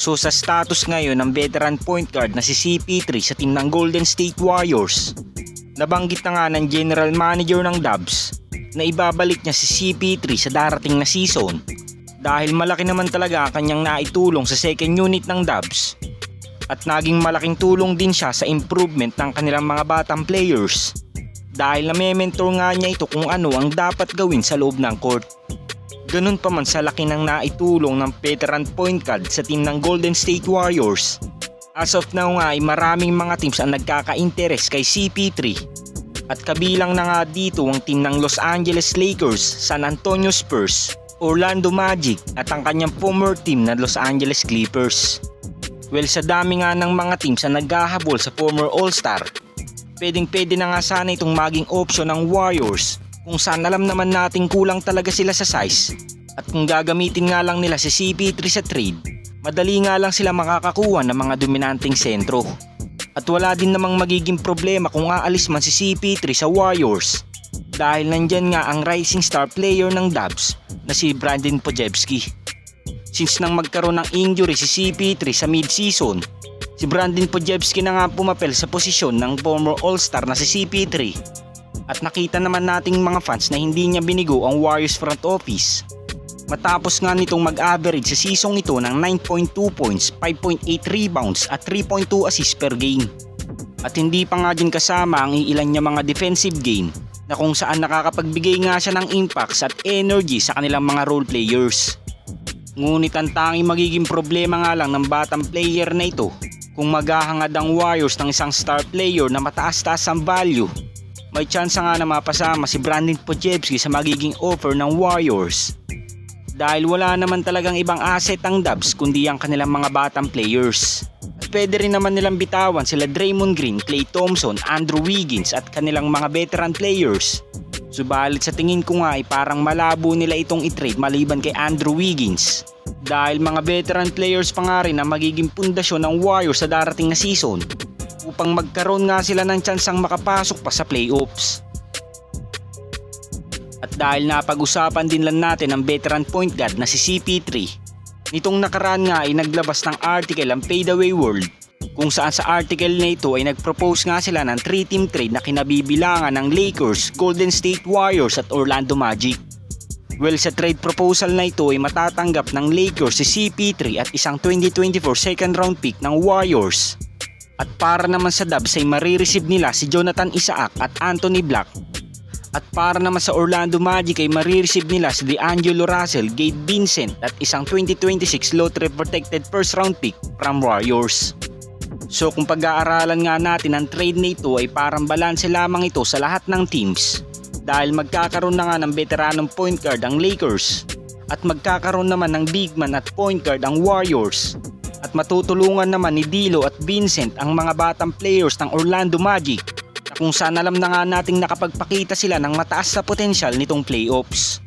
So sa status ngayon ng veteran point guard na si CP3 sa team ng Golden State Warriors, nabanggit na nga ng general manager ng Dubs na ibabalik niya si CP3 sa darating na season dahil malaki naman talaga ang kanyang naitulong sa second unit ng Dubs at naging malaking tulong din siya sa improvement ng kanilang mga batang players dahil name-mentor nga niya ito kung ano ang dapat gawin sa loob ng court. Ganun pa man sa laki ng naitulong ng veteran point guard sa team ng Golden State Warriors, as of now nga ay maraming mga teams ang nagkaka-interes kay CP3 at kabilang na nga dito ang team ng Los Angeles Lakers, San Antonio Spurs, Orlando Magic at ang kanyang former team na Los Angeles Clippers. Well, sa dami nga ng mga teams na naghahabol sa former All-Star, pwedeng-pwede na nga sana itong maging option ng Warriors kung saan alam naman nating kulang talaga sila sa size at kung gagamitin nga lang nila si CP3 sa trade, madali nga lang sila makakakuha ng mga dominanteng sentro. At wala din namang magiging problema kung aalis man si CP3 sa Warriors dahil nandyan nga ang rising star player ng Dubs na si Brandon Podziemski. Since nang magkaroon ng injury si CP3 sa mid-season, si Brandon Podziemski na nga pumapel sa posisyon ng former All-Star na si CP3. At nakita naman nating mga fans na hindi niya binigo ang Warriors front office. Matapos nga nitong mag-average sa season ito ng 9.2 points, 5.8 rebounds at 3.2 assists per game. At hindi pa nga din kasama ang iilan niya mga defensive game na kung saan nakakapagbigay nga siya ng impacts at energy sa kanilang mga role players. Ngunit ang tanging magiging problema nga lang ng batang player na ito kung maghahangad ang Warriors ng isang star player na mataas-taas ang value. May chance nga na mapasama si Brandon Podziemski sa magiging offer ng Warriors dahil wala naman talagang ibang asset ang Dubs kundi ang kanilang mga batang players. At pwede rin naman nilang bitawan sila Draymond Green, Klay Thompson, Andrew Wiggins at kanilang mga veteran players. Subalit sa tingin ko nga ay parang malabo nila itong i-trade maliban kay Andrew Wiggins dahil mga veteran players pa nga rin ang magiging pundasyon ng Warriors sa darating na season upang magkaroon nga sila ng tsansang makapasok pa sa playoffs. At dahil napag-usapan din lang natin ang veteran point guard na si CP3, nitong nakaraan nga ay naglabas ng article ang Fadeaway World kung saan sa article na ito ay nagpropose nga sila ng 3-team trade na kinabibilangan ng Lakers, Golden State Warriors at Orlando Magic. Well, sa trade proposal na ito ay matatanggap ng Lakers si CP3 at isang 2024 second round pick ng Warriors. At para naman sa Dubs ay marireceive nila si Jonathan Isaac at Anthony Black. At para naman sa Orlando Magic ay marireceive nila si D'Angelo Russell, Gabe Vincent at isang 2026 lottery protected first round pick from Warriors. So kung pag-aaralan nga natin ang trade na ito ay parang balanse lamang ito sa lahat ng teams dahil magkakaroon na nga ng veteranong point guard ang Lakers at magkakaroon naman ng big man at point guard ang Warriors. At matutulungan naman ni D'Lo at Vincent ang mga batang players ng Orlando Magic na kung saan alam na nga nating nakapagpakita sila ng mataas sa potensyal nitong playoffs.